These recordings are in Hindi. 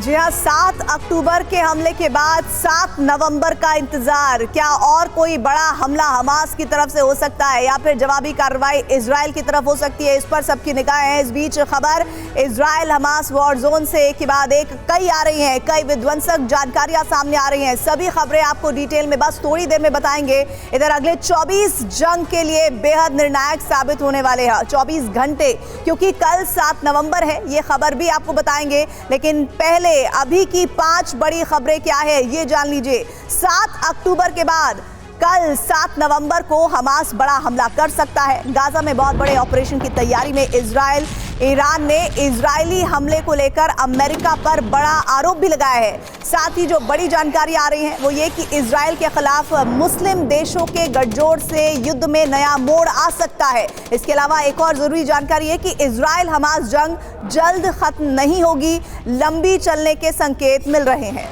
जी हाँ, 7 अक्टूबर के हमले के बाद 7 नवंबर का इंतजार। क्या और कोई बड़ा हमला हमास की तरफ से हो सकता है या फिर जवाबी कार्रवाई इजराइल की तरफ हो सकती है? इस पर सबकी निगाहें हैं। इस बीच खबर इजराइल हमास वॉर जोन से एक के बाद एक कई आ रही हैं, कई विध्वंसक जानकारियां सामने आ रही हैं। सभी खबरें आपको डिटेल में बस थोड़ी देर में बताएंगे। इधर अगले 24 जंग के लिए बेहद निर्णायक साबित होने वाले हैं 24 घंटे, क्योंकि कल 7 नवंबर है। ये खबर भी आपको बताएंगे, लेकिन पहले अभी की 5 बड़ी खबरें क्या है ये जान लीजिए। 7 अक्टूबर के बाद कल 7 नवंबर को हमास बड़ा हमला कर सकता है। गाजा में बहुत बड़े ऑपरेशन की तैयारी में इजराइल। ईरान ने इजरायली हमले को लेकर अमेरिका पर बड़ा आरोप भी लगाया है। साथ ही जो बड़ी जानकारी आ रही है वो ये कि इजराइल के खिलाफ मुस्लिम देशों के गठजोड़ से युद्ध में नया मोड़ आ सकता है। इसके अलावा एक और जरूरी जानकारी है कि इजराइल हमास जंग जल्द खत्म नहीं होगी, लंबी चलने के संकेत मिल रहे हैं।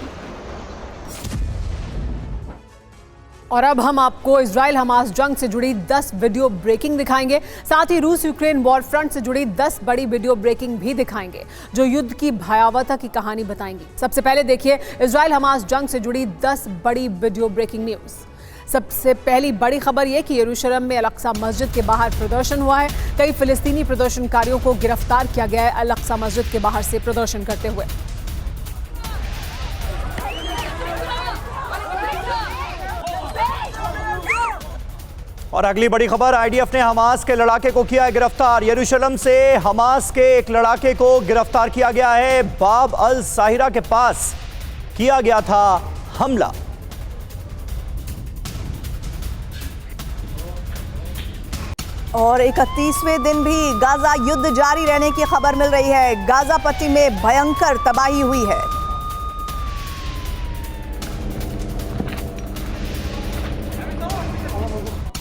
और अब हम आपको इजराइल हमास जंग से जुड़ी 10 वीडियो ब्रेकिंग दिखाएंगे। साथ ही रूस यूक्रेन वॉर फ्रंट से जुड़ी 10 बड़ी वीडियो ब्रेकिंग भी दिखाएंगे जो युद्ध की भयावहता की कहानी बताएंगी। सबसे पहले देखिए इजराइल हमास जंग से जुड़ी 10 बड़ी वीडियो ब्रेकिंग न्यूज। सबसे पहली बड़ी खबर यह कि यरूशलेम में अल-अक्सा मस्जिद के बाहर प्रदर्शन हुआ है। कई फिलिस्तीनी प्रदर्शनकारियों को गिरफ्तार किया गया है अल-अक्सा मस्जिद के बाहर से प्रदर्शन करते हुए। और अगली बड़ी खबर, आईडीएफ ने हमास के लड़ाके को किया है गिरफ्तार। यरूशलेम से हमास के एक लड़ाके को गिरफ्तार किया गया है। बाब अल साहिरा के पास किया गया था हमला। और 31वें दिन भी गाजा युद्ध जारी रहने की खबर मिल रही है। गाजा पट्टी में भयंकर तबाही हुई है।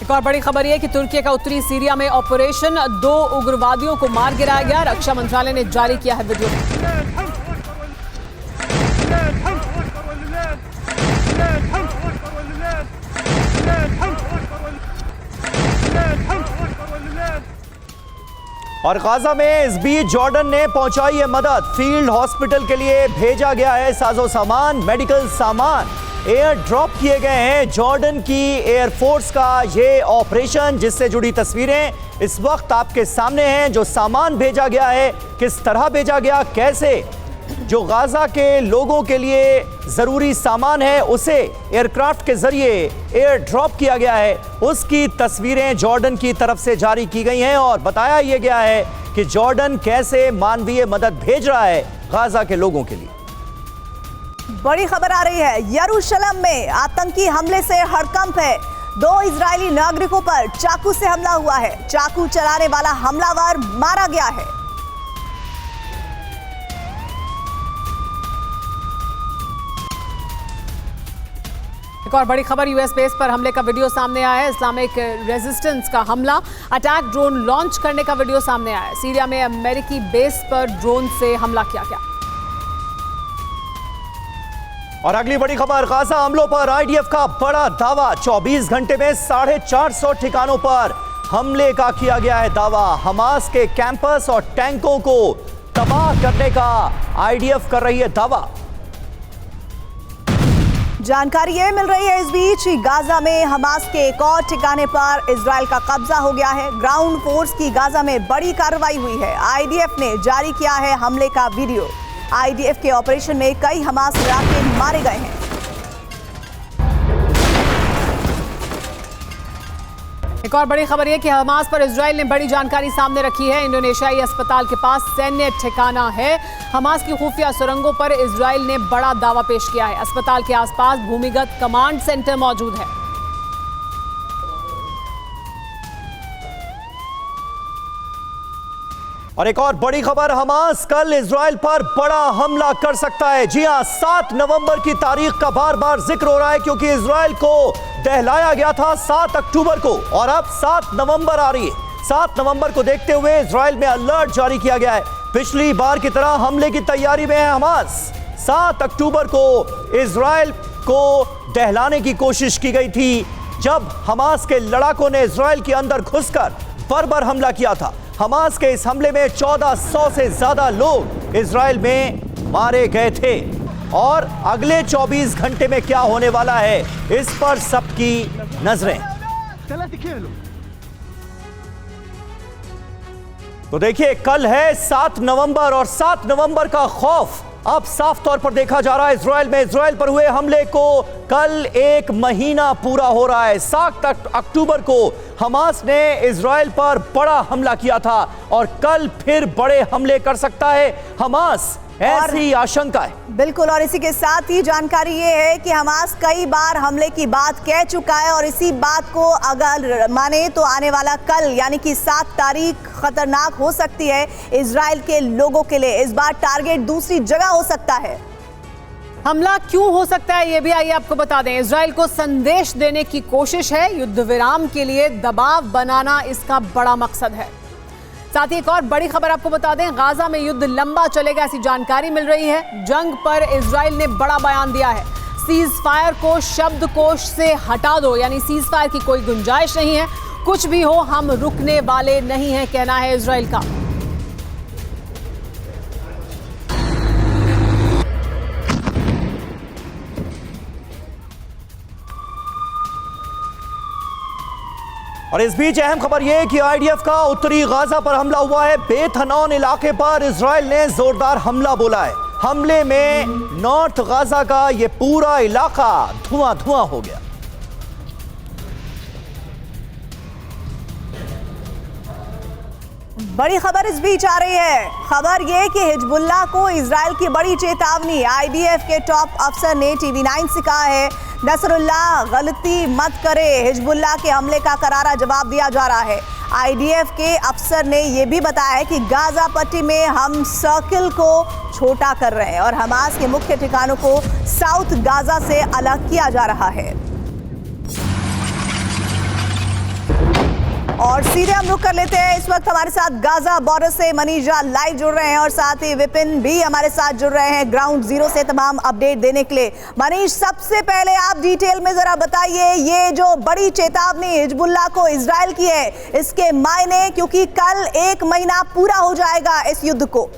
एक और बड़ी खबर यह कि तुर्की का उत्तरी सीरिया में ऑपरेशन 2 उग्रवादियों को मार गिराया गया। रक्षा मंत्रालय ने जारी किया है वीडियो। और गाजा में इस बीच जॉर्डन ने पहुंचाई है मदद। फील्ड हॉस्पिटल के लिए भेजा गया है साजो सामान, मेडिकल सामान एयर ड्रॉप किए गए हैं। जॉर्डन की एयरफोर्स का ये ऑपरेशन, जिससे जुड़ी तस्वीरें इस वक्त आपके सामने हैं। जो सामान भेजा गया है, किस तरह भेजा गया, कैसे जो गाजा के लोगों के लिए जरूरी सामान है उसे एयरक्राफ्ट के जरिए एयर ड्रॉप किया गया है, उसकी तस्वीरें जॉर्डन की तरफ से जारी की गई हैं। और बताया यह गया है कि जॉर्डन कैसे मानवीय मदद भेज रहा है गाजा के लोगों के लिए। बड़ी खबर आ रही है, यरूशलेम में आतंकी हमले से हड़कंप है। 2 इजरायली नागरिकों पर चाकू से हमला हुआ है। चाकू चलाने वाला हमलावर मारा गया है। एक और बड़ी खबर, यूएस बेस पर हमले का वीडियो सामने आया है। इस्लामिक रेजिस्टेंस का हमला, अटैक ड्रोन लॉन्च करने का वीडियो सामने आया है। सीरिया में अमेरिकी बेस पर ड्रोन से हमला किया गया। और अगली बड़ी खबर, गाजा हमलों पर आईडीएफ का बड़ा दावा। 24 घंटे में 450 ठिकानों पर हमले का किया गया है दावा। हमास के कैंपस और टैंकों को तबाह करने का आईडीएफ कर रही है दावा। जानकारी ये मिल रही है इस बीच गाजा में हमास के एक और ठिकाने पर इजराइल का कब्जा हो गया है। ग्राउंड फोर्स की गाजा में बड़ी कार्रवाई हुई है। आईडीएफ ने जारी किया है हमले का वीडियो। आईडीएफ के ऑपरेशन में कई हमास लड़ाके मारे गए हैं। एक और बड़ी खबर यह कि हमास पर इजराइल ने बड़ी जानकारी सामने रखी है। इंडोनेशियाई अस्पताल के पास सैन्य ठिकाना है। हमास की खुफिया सुरंगों पर इजराइल ने बड़ा दावा पेश किया है। अस्पताल के आसपास भूमिगत कमांड सेंटर मौजूद है। और एक और बड़ी खबर, हमास कल इजराइल पर बड़ा हमला कर सकता है। जी हां, 7 नवंबर की तारीख का बार बार जिक्र हो रहा है, क्योंकि इजराइल को दहलाया गया था 7 अक्टूबर को और अब 7 नवंबर आ रही है। 7 नवंबर को देखते हुए इजराइल में अलर्ट जारी किया गया है। पिछली बार की तरह हमले की तैयारी में है हमास। 7 अक्टूबर को इजराइल को दहलाने की कोशिश की गई थी, जब हमास के लड़ाकों ने इजराइल के अंदर घुसकर बर्बर हमला किया था। हमास के इस हमले में 1400 से ज्यादा लोग इजराइल में मारे गए थे। और अगले 24 घंटे में क्या होने वाला है, इस पर सबकी नजरें। तो देखिए, कल है 7 नवंबर और 7 नवंबर का खौफ अब साफ तौर पर देखा जा रहा है इजराइल में। इजराइल पर हुए हमले को कल 1 महीना पूरा हो रहा है। 7 अक्टूबर को हमास ने इजराइल पर बड़ा हमला किया था और कल फिर बड़े हमले कर सकता है हमास, ऐसी आशंका है। बिल्कुल, और इसी के साथ ही जानकारी ये है कि हमास कई बार हमले की बात कह चुका है और इसी बात को अगर माने तो आने वाला कल यानी कि 7 तारीख खतरनाक हो सकती है इजराइल के लोगों के लिए। इस बार टारगेट दूसरी जगह हो सकता है। हमला क्यों हो सकता है ये भी आइए आपको बता दें। इजराइल को संदेश देने की कोशिश है, युद्ध विराम के लिए दबाव बनाना इसका बड़ा मकसद है। साथ ही एक और बड़ी खबर आपको बता दें, गाजा में युद्ध लंबा चलेगा ऐसी जानकारी मिल रही है। जंग पर इजराइल ने बड़ा बयान दिया है। सीज फायर को शब्दकोश से हटा दो, यानी सीज फायर की कोई गुंजाइश नहीं है। कुछ भी हो, हम रुकने वाले नहीं हैं, कहना है इजराइल का। और इस बीच अहम खबर यह कि आईडीएफ का उत्तरी गाजा पर हमला हुआ है। बेत हनौन इलाके पर इजराइल ने जोरदार हमला बोला है। हमले में नॉर्थ गाजा का यह पूरा इलाका धुआं धुआं हो गया। बड़ी खबर इस बीच आ रही है। खबर यह कि हिजबुल्लाह को इजराइल की बड़ी चेतावनी। आईडीएफ के टॉप अफसर ने टीवी9 से कहा है, नसरुल्लाह गलती मत करे। हिजबुल्लाह के हमले का करारा जवाब दिया जा रहा है। आईडीएफ के अफसर ने यह भी बताया है कि गाजा पट्टी में हम सर्किल को छोटा कर रहे हैं और हमास के मुख्य ठिकानों को साउथ गाजा से अलग किया जा रहा है। और सीधे हम रुक कर लेते हैं। इस वक्त हमारे साथ गाजा बॉर्डर से मनीष झा लाइव जुड़ रहे हैं और साथ ही विपिन भी हमारे साथ जुड़ रहे हैं ग्राउंड जीरो से तमाम अपडेट देने के लिए। मनीष, सबसे पहले आप डिटेल में जरा बताइए, ये जो बड़ी चेतावनी हिजबुल्लाह को इजराइल की है, इसके मायने, क्योंकि कल 1 महीना पूरा हो जाएगा इस युद्ध को।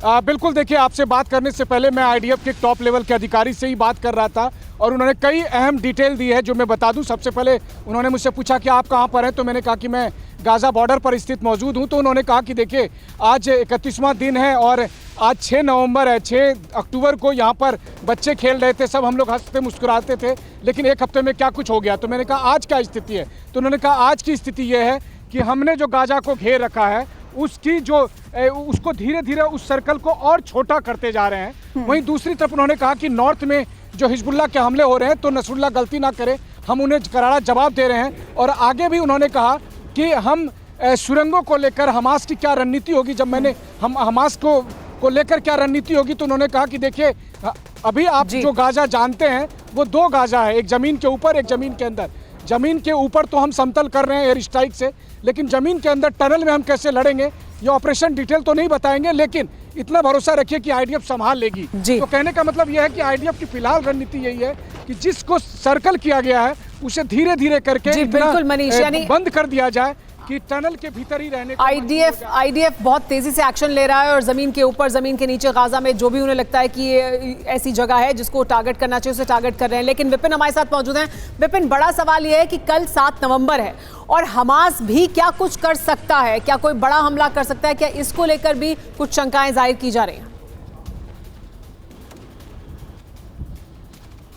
बिल्कुल, देखिए, आपसे बात करने से पहले मैं आईडीएफ के टॉप लेवल के अधिकारी से ही बात कर रहा था और उन्होंने कई अहम डिटेल दी है जो मैं बता दूं। सबसे पहले उन्होंने मुझसे पूछा कि आप कहां पर हैं, तो मैंने कहा कि मैं गाजा बॉर्डर पर स्थित मौजूद हूं। तो उन्होंने कहा कि देखिए, आज 31वां दिन है और आज 6 नवंबर है। 6 अक्टूबर को यहां पर बच्चे खेल रहे थे, सब हम लोग हंसते मुस्कुराते थे, लेकिन 1 हफ्ते में क्या कुछ हो गया। तो मैंने कहा आज क्या स्थिति है, तो उन्होंने कहा आज की स्थिति यह है कि हमने जो गाजा को घेर रखा है उसको धीरे धीरे उस सर्कल को और छोटा करते जा रहे हैं। वहीं दूसरी तरफ उन्होंने कहा कि नॉर्थ में जो हिजबुल्लाह के हमले हो रहे हैं, तो नसरुल्लाह गलती ना करे, हम उन्हें करारा जवाब दे रहे हैं। और आगे भी उन्होंने कहा कि हम सुरंगों को लेकर हमास की क्या रणनीति होगी। जब मैंने हमास को लेकर क्या रणनीति होगी, तो उन्होंने कहा कि देखिए, अभी आप जो गाजा जानते हैं वो 2 गाजा है, एक जमीन के ऊपर, एक जमीन के अंदर। जमीन के ऊपर तो हम समतल कर रहे हैं एयर स्ट्राइक से, लेकिन जमीन के अंदर टनल में हम कैसे लड़ेंगे ये ऑपरेशन डिटेल तो नहीं बताएंगे, लेकिन इतना भरोसा रखिए कि आईडीएफ संभाल लेगी। तो कहने का मतलब यह है कि आईडीएफ की फिलहाल रणनीति यही है कि जिसको सर्कल किया गया है उसे धीरे धीरे करके बंद कर दिया जाए कि टनल के भीतर ही रहने। आईडीएफ बहुत तेजी से एक्शन ले रहा है और जमीन के ऊपर, जमीन के नीचे गाजा में जो भी उन्हें लगता है कि ये ऐसी जगह है जिसको टारगेट करना चाहिए उसे टारगेट कर रहे हैं। लेकिन विपिन हमारे साथ मौजूद हैं। विपिन, बड़ा सवाल यह है कि कल 7 नवंबर है और हमास भी क्या कुछ कर सकता है, क्या कोई बड़ा हमला कर सकता है, क्या इसको लेकर भी कुछ शंकाएं जाहिर की जा रही हैं?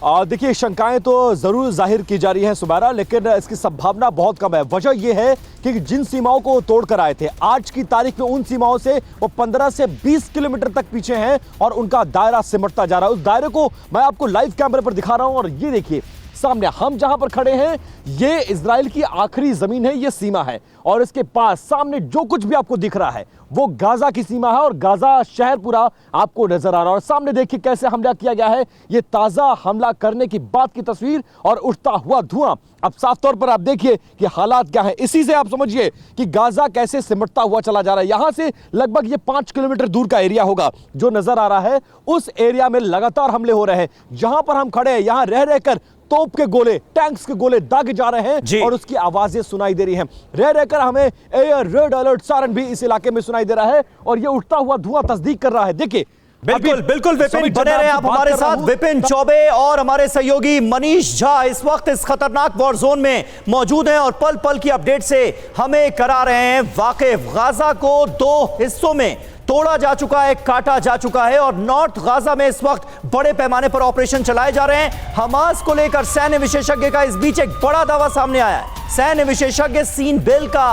देखिए, शंकाएं तो जरूर जाहिर की जा रही हैं सुबैरा, लेकिन इसकी संभावना बहुत कम है। वजह यह है कि जिन सीमाओं को तोड़कर आए थे, आज की तारीख में उन सीमाओं से वो 15 से 20 किलोमीटर तक पीछे हैं और उनका दायरा सिमटता जा रहा है। उस दायरे को मैं आपको लाइव कैमरे पर दिखा रहा हूं और ये देखिए, सामने हम जहां पर खड़े हैं ये इजराइल की आखिरी जमीन है, ये सीमा है और इसके पास सामने जो कुछ भी आपको दिख रहा है वो गाजा की सीमा है और गाजा शहर पूरा आपको नजर आ रहा है। और सामने देखिए कैसे हमला किया गया है, ये ताजा हमला करने की बात की तस्वीर और उठता हुआ धुआं। अब साफ तौर पर आप देखिए कि हालात क्या है, इसी से आप समझिए कि गाजा कैसे सिमटता हुआ चला जा रहा है। यहां से लगभग ये 5 किलोमीटर दूर का एरिया होगा जो नजर आ रहा है, उस एरिया में लगातार हमले हो रहे हैं। जहां पर हम खड़े हैं यहां रह रहकर तोप के गोले, टैंक्स के गोले दागे जा रहे हैं और उसकी आवाजें सुनाई दे रही हैं। रह रहकर हमें एयर रेड अलर्ट सायरन भी इस इलाके में सुनाई दे रहा है और ये उठता हुआ धुआं तस्दीक कर रहा है। देखिए बिल्कुल बिल्कुल विपिन, बने रहे आप हमारे साथ। विपिन चौबे और हमारे सहयोगी मनीष झा इस वक्त इस खतरनाक वॉर जोन में मौजूद हैं और पल पल की अपडेट से हमें करा रहे हैं वाकिफ। गाजा को 2 हिस्सों में तोड़ा जा चुका है, काटा जा चुका है और नॉर्थ गाजा में इस वक्त बड़े पैमाने पर ऑपरेशन चलाए जा रहे हैं। हमास को लेकर सैन्य विशेषज्ञ का इस बीच एक बड़ा दावा सामने आया है। सैन्य विशेषज्ञ सीन बेल का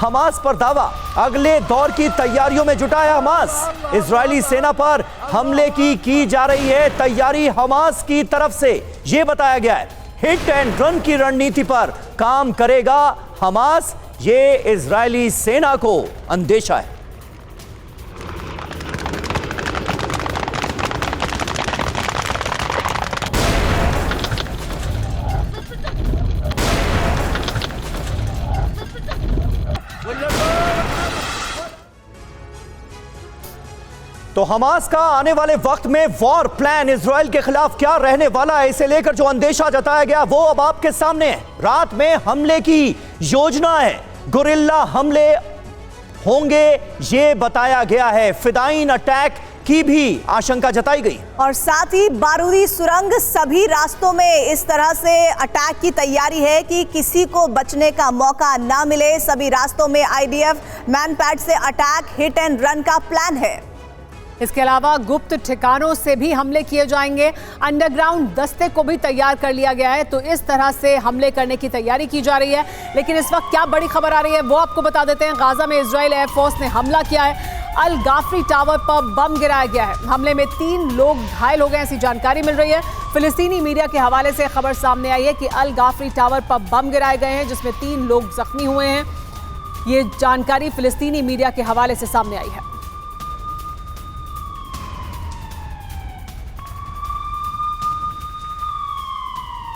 हमास पर दावा, अगले दौर की तैयारियों में जुटा है हमास। इजरायली सेना पर हमले की जा रही है तैयारी हमास की तरफ से, यह बताया गया है। हिट एंड रन की रणनीति पर काम करेगा हमास, ये इजरायली सेना को अंदेशा है। तो हमास का आने वाले वक्त में वॉर प्लान इजराइल के खिलाफ क्या रहने वाला है, इसे लेकर जो अंदेशा जताया गया वो अब आपके सामने है। रात में हमले की योजना है, गुरिल्ला हमले होंगे ये बताया गया है। फिदाइन अटैक की भी आशंका जताई गई और साथ ही बारूदी सुरंग, सभी रास्तों में इस तरह से अटैक की तैयारी है कि किसी को बचने का मौका ना मिले। सभी रास्तों में आईडीएफ मैनपैड से अटैक, हिट एंड रन का प्लान है। इसके अलावा गुप्त ठिकानों से भी हमले किए जाएंगे। अंडरग्राउंड दस्ते को भी तैयार कर लिया गया है। तो इस तरह से हमले करने की तैयारी की जा रही है। लेकिन इस वक्त क्या बड़ी खबर आ रही है वो आपको बता देते हैं। गाजा में इजराइल एयरफोर्स ने हमला किया है। अल गाफरी टावर पर बम गिराया गया है। हमले में 3 लोग घायल हो गए, ऐसी जानकारी मिल रही है। फिलिस्तीनी मीडिया के हवाले से खबर सामने आई है कि अल गाफरी टावर पर बम गिराए गए हैं, जिसमें 3 लोग जख्मी हुए हैं। ये जानकारी फिलिस्तीनी मीडिया के हवाले से सामने आई है।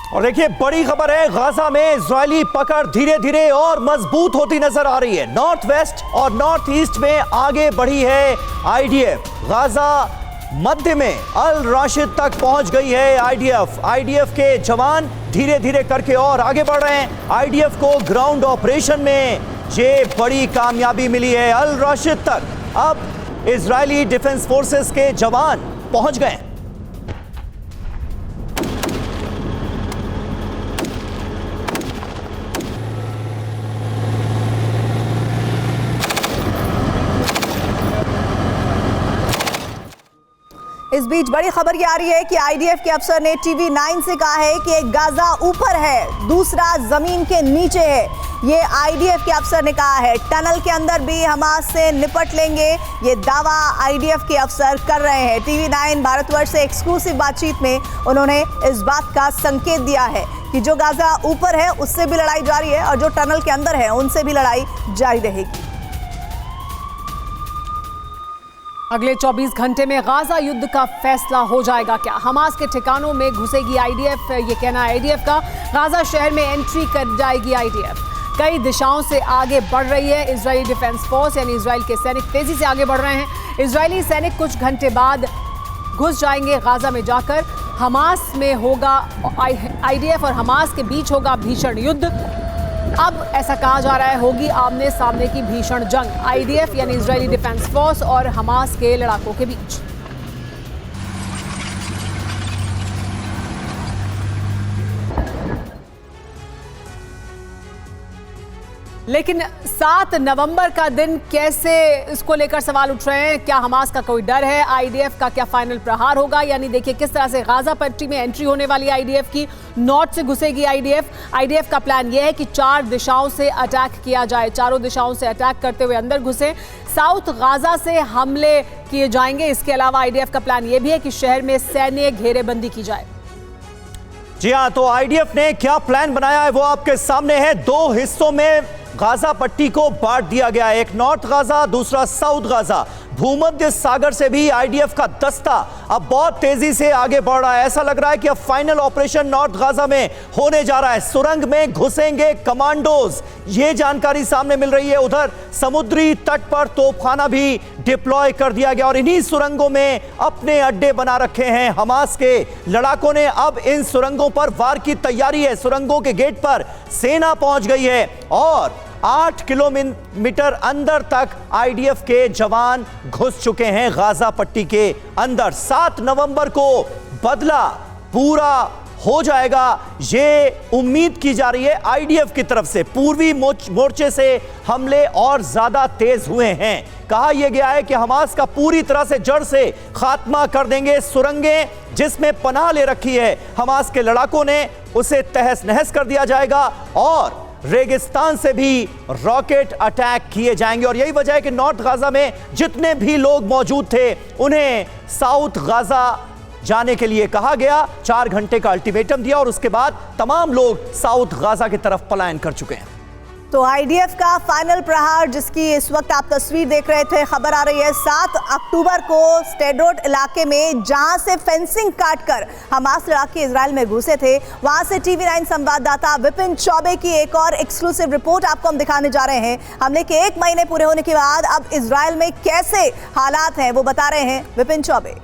और देखिए बड़ी खबर है, गाजा में इजरायली पकड़ धीरे धीरे और मजबूत होती नजर आ रही है। नॉर्थ वेस्ट और नॉर्थ ईस्ट में आगे बढ़ी है आईडीएफ। गाजा मध्य में अल राशिद तक पहुंच गई है आईडीएफ के जवान धीरे धीरे करके और आगे बढ़ रहे हैं। आईडीएफ को ग्राउंड ऑपरेशन में ये बड़ी कामयाबी मिली है। अल राशिद तक अब इजरायली डिफेंस फोर्सेस के जवान पहुंच गए। इस बीच बड़ी खबर ये आ रही है कि आईडीएफ के अफसर ने टीवी 9 से कहा है कि एक गाजा ऊपर है, दूसरा जमीन के नीचे है। ये आईडीएफ के अफसर ने कहा है। टनल के अंदर भी हमास से निपट लेंगे, ये दावा आईडीएफ के अफसर कर रहे हैं। टीवी 9 भारतवर्ष से एक्सक्लूसिव बातचीत में उन्होंने इस बात का संकेत दिया है कि जो गाजा ऊपर है उससे भी लड़ाई जारी है और जो टनल के अंदर है उनसे भी लड़ाई जारी रहेगी। अगले 24 घंटे में गाजा युद्ध का फैसला हो जाएगा क्या? हमास के ठिकानों में घुसेगी आईडीएफ, ये कहना है आईडीएफ का। गाजा शहर में एंट्री कर जाएगी आईडीएफ। कई दिशाओं से आगे बढ़ रही है इजरायली डिफेंस फोर्स, यानी इजराइल के सैनिक तेजी से आगे बढ़ रहे हैं। इजरायली सैनिक कुछ घंटे बाद घुस जाएंगे गाजा में जाकर। हमास में होगा, आईडीएफ और हमास के बीच होगा भीषण युद्ध। अब ऐसा कहा जा रहा है होगी आमने सामने की भीषण जंग आईडीएफ यानी इजरायली डिफेंस फोर्स और हमास के लड़ाकों के बीच। लेकिन 7 नवंबर का दिन कैसे, इसको लेकर सवाल उठ रहे हैं। क्या हमास का कोई डर है? आईडीएफ का क्या फाइनल प्रहार होगा? यानी देखिए किस तरह से गाजा पट्टी में एंट्री होने वाली आईडीएफ की। नॉर्थ से घुसेगी आईडीएफ का प्लान यह है कि 4 दिशाओं से अटैक किया जाए, चारों दिशाओं से अटैक करते हुए अंदर घुसे। साउथ गाजा से हमले किए जाएंगे। इसके अलावा आईडीएफ का प्लान यह भी है कि शहर में सैन्य घेरेबंदी की जाए। जी हाँ, तो आईडीएफ ने क्या प्लान बनाया है वो आपके सामने है। 2 हिस्सों में गाजा पट्टी को बांट दिया गया है, एक नॉर्थ गाजा, दूसरा साउथ गाजा। भूमध्य सागर से भी आईडीएफ का दस्ता अब बहुत तेजी से आगे बढ़ रहा है। ऐसा लग रहा है कि अब फाइनल ऑपरेशन नॉर्थ गाजा में होने जा रहा है। सुरंग में घुसेंगे कमांडोज, ये जानकारी सामने मिल रही है। उधर समुद्री तट पर तोपखाना भी डिप्लॉय कर दिया गया और इन्हीं सुरंगों में अपने अड्डे बना रखे हैं हमास के लड़ाकों ने। अब इन सुरंगों पर वार की तैयारी है। सुरंगों के गेट पर सेना पहुंच गई है और 8 किलोमीटर अंदर तक आईडीएफ के जवान घुस चुके हैं गाजा पट्टी के अंदर। 7 नवंबर को बदला पूरा हो जाएगा, ये उम्मीद की जा रही है आईडीएफ की तरफ से। पूर्वी मोर्चे से हमले और ज्यादा तेज हुए हैं। कहा यह गया है कि हमास का पूरी तरह से जड़ से खात्मा कर देंगे। सुरंगें जिसमें पनाह ले रखी है हमास के लड़ाकों ने, उसे तहस नहस कर दिया जाएगा और रेगिस्तान से भी रॉकेट अटैक किए जाएंगे। और यही वजह है कि नॉर्थ गाजा में जितने भी लोग मौजूद थे उन्हें साउथ गाजा जाने के लिए कहा गया। 4 घंटे का अल्टीमेटम दिया और उसके बाद तमाम लोग साउथ गाजा की तरफ पलायन कर चुके हैं। तो आईडीएफ का फाइनल प्रहार जिसकी इस वक्त आप तस्वीर देख रहे थे, खबर आ रही है 7 अक्टूबर को स्टेडरोड इलाके में जहां से फेंसिंग काटकर हमास लड़ाके इजराइल में घुसे थे, वहां से टीवी9 संवाददाता विपिन चौबे की एक और एक्सक्लूसिव रिपोर्ट आपको हम दिखाने जा रहे हैं। हमले के 1 महीने पूरे होने के बाद अब इजराइल में कैसे हालात हैं वो बता रहे हैं विपिन चौबे।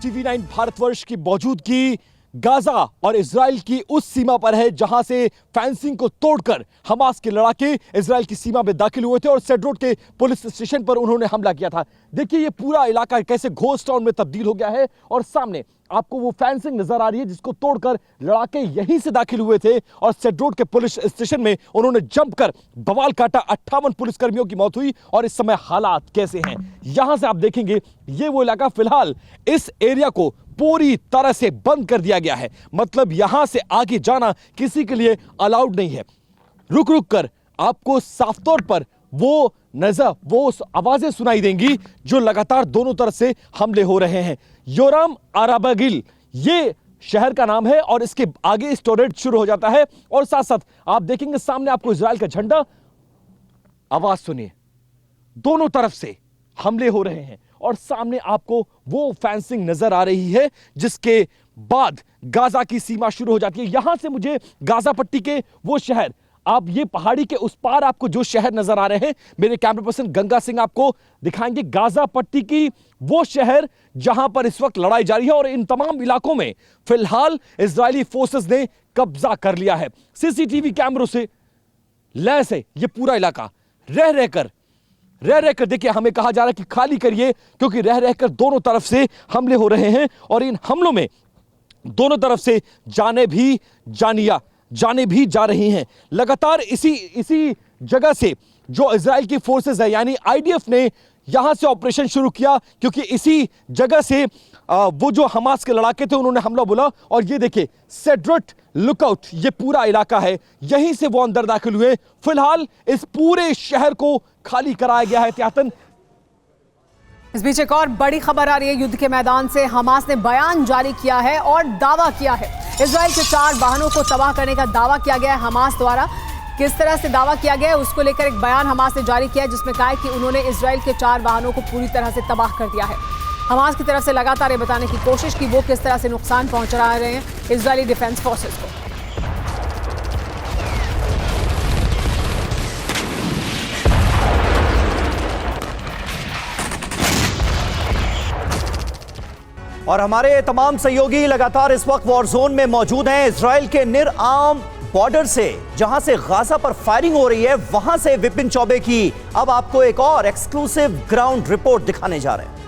टीवी9 भारतवर्ष की मौजूदगी गाजा और इजराइल की उस सीमा पर है जहां से फेंसिंग को तोड़कर हमास के लड़ाके इजराइल की सीमा में दाखिल हुए थे और सेड्रोट के पुलिस स्टेशन पर उन्होंने हमला किया था। देखिए ये पूरा इलाका कैसे घोस्ट टाउन में तब्दील हो गया है और सामने आपको वो फेंसिंग नजर आ रही है जिसको तोड़कर लड़ाके यहीं से दाखिल हुए थे और सेड्रोट के पुलिस स्टेशन में उन्होंने जंप कर बवाल काटा। 58 पुलिसकर्मियों की मौत हुई और इस समय हालात कैसे हैं यहां से आप देखेंगे। ये वो इलाका, फिलहाल इस एरिया को पूरी तरह से बंद कर दिया गया है, मतलब यहां से आगे जाना किसी के लिए अलाउड नहीं है। रुक रुक कर आपको साफ तौर पर वो नजर, वो आवाजें सुनाई देंगी जो लगातार दोनों तरफ से हमले हो रहे हैं। योराम आराबागिल ये शहर का नाम है और इसके आगे स्टोरेज शुरू हो जाता है और साथ साथ आप देखेंगे सामने आपको इजराइल का झंडा। आवाज सुनिए, दोनों तरफ से हमले हो रहे हैं और सामने आपको वो फेंसिंग नजर आ रही है जिसके बाद गाजा की सीमा शुरू हो जाती है। यहां से मुझे गाजा पट्टी के वो शहर, आप ये पहाड़ी के उस पार आपको जो शहर नजर आ रहे हैं, मेरे कैमरा पर्सन गंगा सिंह आपको दिखाएंगे गाजा पट्टी की वो शहर जहां पर इस वक्त लड़ाई जारी है और इन तमाम इलाकों में फिलहाल इजरायली फोर्सेस ने कब्जा कर लिया है। सीसीटीवी कैमरों से लैस है ये पूरा इलाका। रह रहकर देखिए हमें कहा जा रहा है कि खाली करिए क्योंकि रह रहकर दोनों तरफ से हमले हो रहे हैं और इन हमलों में दोनों तरफ से जाने भी जा रही हैं। लगातार इसी जगह से जो इजराइल की फोर्सेस है यानी आईडीएफ ने यहां से ऑपरेशन शुरू किया क्योंकि इसी जगह से वो जो हमास के लड़ाके थे उन्होंने हमला बोला। और ये देखिए सेड्रोट लुकआउट, ये पूरा इलाका है, यहीं से वो अंदर दाखिल हुए। फिलहाल इस पूरे शहर को खाली कराया गया है एहतियातन। इस बीच एक और बड़ी खबर आ रही है युद्ध के मैदान से। हमास ने बयान जारी किया है और दावा किया है इजराइल के 4 वाहनों को तबाह करने का दावा किया गया है हमास द्वारा। किस तरह से दावा किया गया है उसको लेकर एक बयान हमास ने जारी किया है जिसमें कहा है कि उन्होंने इजराइल के 4 वाहनों को पूरी तरह से तबाह कर दिया है। हमास की तरफ से लगातार ये बताने की कोशिश की वो किस तरह से नुकसान पहुंचा रहे हैं इजरायली डिफेंस फोर्सेस को। और हमारे तमाम सहयोगी लगातार इस वक्त वॉर जोन में मौजूद हैं। इजराइल के निरआम बॉर्डर से जहां से गाजा पर फायरिंग हो रही है वहां से विपिन चौबे की अब आपको एक और एक्सक्लूसिव ग्राउंड रिपोर्ट दिखाने जा रहे हैं।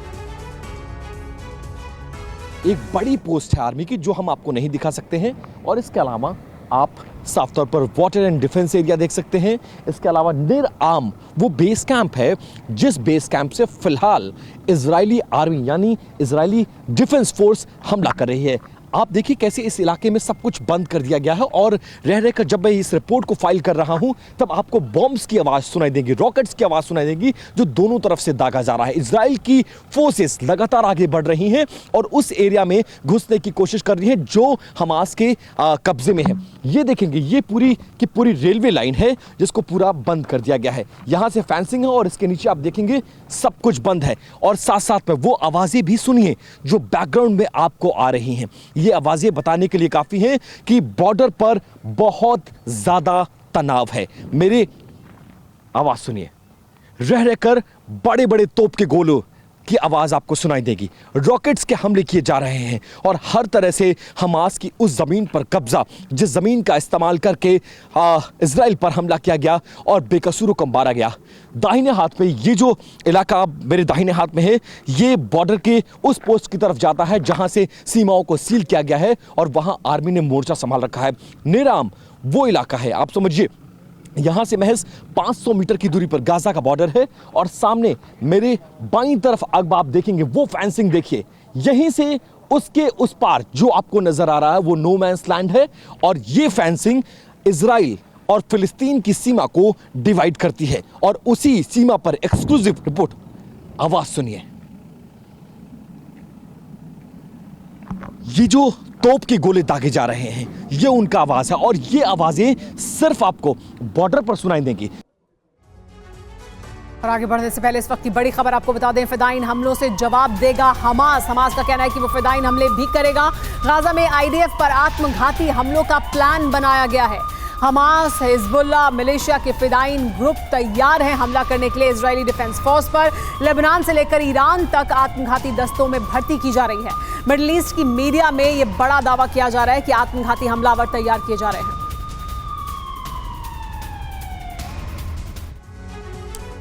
एक बड़ी पोस्ट है आर्मी की जो हम आपको नहीं दिखा सकते हैं और इसके अलावा आप साफ तौर पर वाटर एंड डिफेंस एरिया देख सकते हैं। इसके अलावा निरआम वो बेस कैंप है जिस बेस कैंप से फिलहाल इजरायली आर्मी यानी इजरायली डिफेंस फोर्स हमला कर रही है। आप देखिए कैसे इस इलाके में सब कुछ बंद कर दिया गया है और रह रहकर जब मैं इस रिपोर्ट को फाइल कर रहा हूं तब आपको बॉम्ब्स की आवाज सुनाई देगी, रॉकेट्स की आवाज सुनाई देगी जो दोनों तरफ से दागा जा रहा है। इजराइल की फोर्सेस लगातार आगे बढ़ रही हैं और उस एरिया में घुसने की कोशिश कर रही है जो हमास के कब्जे में है। ये देखेंगे ये पूरी की पूरी रेलवे लाइन है जिसको पूरा बंद कर दिया गया है। यहां से फेंसिंग है और इसके नीचे आप देखेंगे सब कुछ बंद है और साथ साथ में वो आवाजें भी सुनिए जो बैकग्राउंड में आपको आ रही हैं। ये आवाजें बताने के लिए काफी हैं कि बॉर्डर पर बहुत ज्यादा तनाव है। मेरे आवाज सुनिए, रह रहकर बड़े बड़े तोप के गोलों की आवाज आपको सुनाई देगी। रॉकेट्स के हमले किए जा रहे हैं और हर तरह से हमास की उस जमीन पर कब्जा, जिस जमीन का इस्तेमाल करके इजराइल पर हमला किया गया और बेकसूरों को मारा गया। दाहिने हाथ में ये जो इलाका मेरे दाहिने हाथ में है ये बॉर्डर के उस पोस्ट की तरफ जाता है जहां से सीमाओं को सील किया गया है और वहां आर्मी ने मोर्चा संभाल रखा है। नेराम वो इलाका है, आप समझिए यहां से महज 500 मीटर की दूरी पर गाजा का बॉर्डर है और सामने मेरे बाईं तरफ अब आप देखेंगे वो फेंसिंग देखिए, यहीं से उसके उस पार जो आपको नजर आ रहा है वो नो मैंस लैंड है और ये फेंसिंग इजराइल और फिलिस्तीन की सीमा को डिवाइड करती है और उसी सीमा पर एक्सक्लूसिव रिपोर्ट। आवाज सुनिए, ये जो तोप के गोले दागे जा रहे हैं ये उनका आवाज है और ये आवाजें सिर्फ आपको बॉर्डर पर सुनाई देंगी। और आगे बढ़ने से पहले इस वक्त की बड़ी खबर आपको बता दें, फिदाइन हमलों से जवाब देगा हमास। हमास का कहना है कि वो फिदाइन हमले भी करेगा। गाजा में आईडीएफ पर आत्मघाती हमलों का प्लान बनाया गया है। हमास, हिजबुल्लाह, मिलिशिया के फिदाइन ग्रुप तैयार हैं हमला करने के लिए इजरायली डिफेंस फोर्स पर। लेबनान से लेकर ईरान तक आत्मघाती दस्तों में भर्ती की जा रही है। मिडिल ईस्ट की मीडिया में यह बड़ा दावा किया जा रहा है कि आत्मघाती हमलावर तैयार किए जा रहे हैं।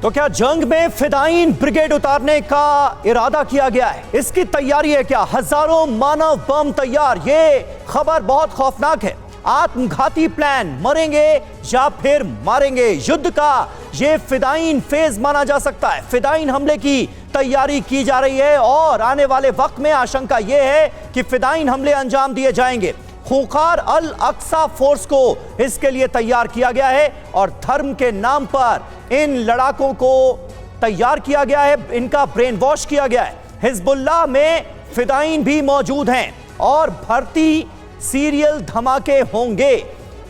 तो क्या जंग में फिदाइन ब्रिगेड उतारने का इरादा किया गया है? इसकी तैयारी है क्या? हजारों मानव बम तैयार। ये खबर बहुत खौफनाक है। आत्मघाती प्लान, मरेंगे या फिर मारेंगे, युद्ध का ये फिदाइन फेज माना जा सकता है। फिदाइन हमले की तैयारी की जा रही है और आने वाले वक्त में आशंका यह है कि फिदाइन हमले अंजाम दिए जाएंगे। खूंखार अल अक्सा फोर्स को इसके लिए तैयार किया गया है और धर्म के नाम पर इन लड़ाकों को तैयार किया गया है, इनका ब्रेन वॉश किया गया है। हिजबुल्लाह में फिदाइन भी मौजूद हैं और भर्ती सीरियल धमाके होंगे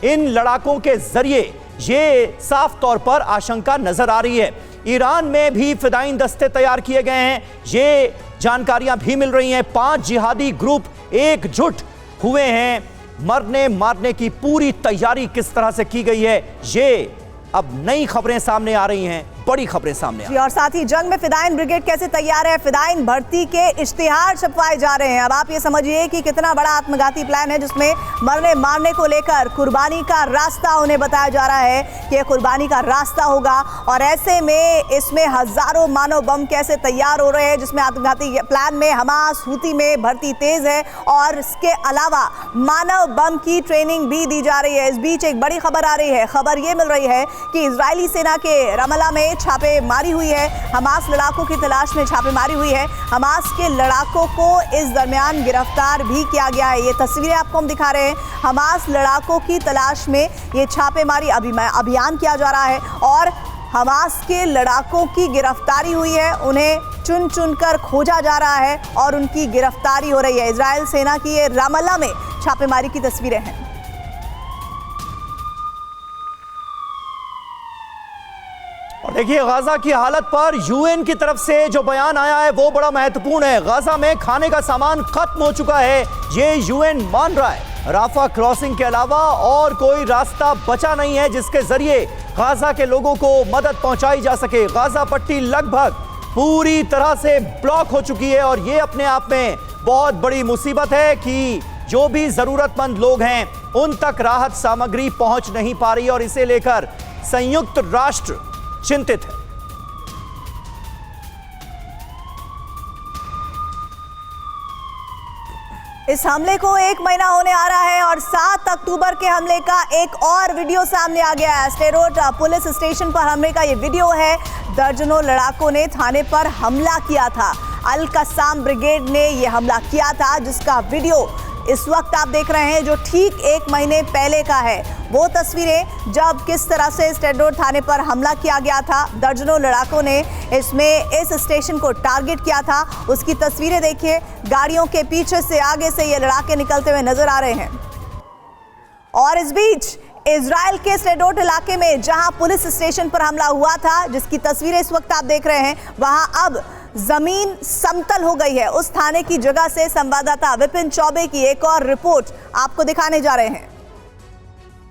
इन लड़ाकों के जरिए, ये साफ तौर पर आशंका नजर आ रही है। ईरान में भी फिदाइन दस्ते तैयार किए गए हैं, ये जानकारियां भी मिल रही हैं। 5 जिहादी ग्रुप एकजुट हुए हैं। मरने मारने की पूरी तैयारी किस तरह से की गई है, ये अब नई खबरें सामने आ रही हैं, बड़ी खबरें सामने आ रही हैं। और साथ ही जंग में फिदाइन ब्रिगेड कैसे तैयार है? फिदाइन भर्ती के इश्तिहार छपवाए जा रहे हैं। अब आप ये समझिए कि कितना बड़ा आत्मघाती प्लान है जिसमें मरने मारने को लेकर कुर्बानी का रास्ता उन्हें बताया जा रहा है कि कुर्बानी का रास्ता होगा। और ऐसे में इसमें हजारों मानव बम कैसे तैयार हो रहे हैं, जिसमें आत्मघाती प्लान में हमास, हूती में भर्ती तेज है और इसके अलावा मानव बम की ट्रेनिंग भी दी जा रही है। इस बीच एक बड़ी खबर आ रही है। खबर ये मिल रही है कि इजरायली सेना के रमल्ला में छापेमारी हुई है। हमास लड़ाकों की तलाश में छापेमारी हुई है। हमास के लड़ाकों को इस दरमियान गिरफ्तार भी किया गया है। ये तस्वीरें आपको हम दिखा रहे हैं। हमास लड़ाकों की तलाश में ये छापेमारी अभियान किया जा रहा है और हमास के लड़ाकों की गिरफ्तारी हुई है। उन्हें चुन चुनकर खोजा जा रहा है और उनकी गिरफ्तारी हो रही है। इजरायल सेना की ये रमल्ला में छापेमारी की तस्वीरें हैं। और देखिए गाजा की हालत पर यूएन की तरफ से जो बयान आया है वो बड़ा महत्वपूर्ण है। गाजा में खाने का सामान खत्म हो चुका है, ये यूएन मान रहा है। राफा क्रॉसिंग के अलावा और कोई रास्ता बचा नहीं है जिसके जरिए गाजा के लोगों को मदद पहुंचाई जा सके। गाजा पट्टी लगभग पूरी तरह से ब्लॉक हो चुकी है और ये अपने आप में बहुत बड़ी मुसीबत है कि जो भी जरूरतमंद लोग हैं उन तक राहत सामग्री पहुंच नहीं पा रही और इसे लेकर संयुक्त राष्ट्र चिंतित है। इस हमले को 1 महीना होने आ रहा है और 7 अक्टूबर के हमले का एक और वीडियो सामने आ गया है। स्टेरोट पुलिस स्टेशन पर हमले का ये वीडियो है। दर्जनों लड़ाकों ने थाने पर हमला किया था। अल कसाम ब्रिगेड ने यह हमला किया था जिसका वीडियो इस वक्त आप देख रहे हैं जो ठीक 1 महीने पहले का है। वो तस्वीरें जब किस तरह से स्टेट रोड थाने पर हमला किया गया था, दर्जनों लड़ाकों ने इसमें इस स्टेशन को टारगेट किया था, उसकी तस्वीरें देखिए। गाड़ियों के पीछे से, आगे से ये लड़ाके निकलते हुए नजर आ रहे हैं। और इस बीच इजराइल के स्टेट रोड इलाके में जहां पुलिस स्टेशन पर हमला हुआ था, जिसकी तस्वीरें इस वक्त आप देख रहे हैं, वहां अब जमीन समतल हो गई है। उस थाने की जगह से संवाददाता विपिन चौबे की एक और रिपोर्ट आपको दिखाने जा रहे हैं।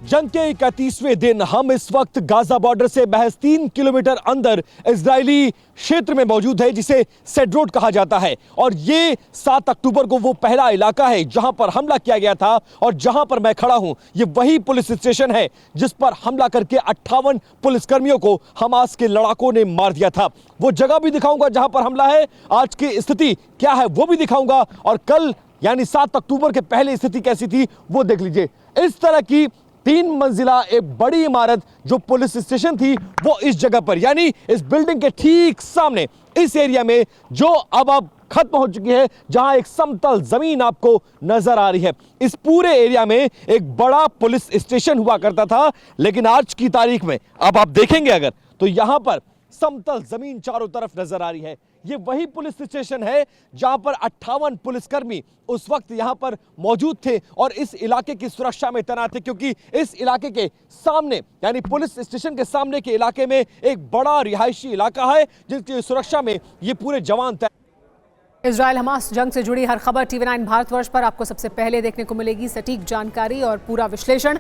जंग के 31वें दिन हम इस वक्त गाजा बॉर्डर से महज 3 किलोमीटर अंदर इजरायली क्षेत्र में मौजूद है, जिसे सेड्रोड कहा जाता है। और ये 7 अक्टूबर को वो पहला इलाका है जहां पर हमला किया गया था, और जहां पर मैं खड़ा हूं ये वही पुलिस स्टेशन है जिस पर हमला करके 58 पुलिसकर्मियों को हमास के लड़ाकों ने मार दिया था। वो जगह भी दिखाऊंगा जहां पर हमला है, आज की स्थिति क्या है वो भी दिखाऊंगा, और कल यानी 7 अक्टूबर के पहले स्थिति कैसी थी वो देख लीजिए। इस तरह की 3 मंजिला एक बड़ी इमारत जो पुलिस स्टेशन थी वो इस जगह पर, यानी इस बिल्डिंग के ठीक सामने इस एरिया में, जो अब खत्म हो चुकी है, जहां एक समतल जमीन आपको नजर आ रही है। इस पूरे एरिया में एक बड़ा पुलिस स्टेशन हुआ करता था, लेकिन आज की तारीख में अब आप देखेंगे अगर तो यहां पर समतल जमीन चारों तरफ नजर आ रही है। ये वही पुलिस स्टेशन है जहां पर 58 पुलिसकर्मी उस वक्त यहां पर मौजूद थे और इस इलाके की सुरक्षा में तैनात थे, क्योंकि इस इलाके के सामने यानी पुलिस स्टेशन के सामने के इलाके में एक बड़ा रिहायशी इलाका है जिसकी सुरक्षा में ये पूरे जवान इजराइल हमास जंग से जुड़ी हर खबर TV9 भारतवर्ष पर आपको सबसे पहले देखने को मिलेगी। सटीक जानकारी और पूरा विश्लेषण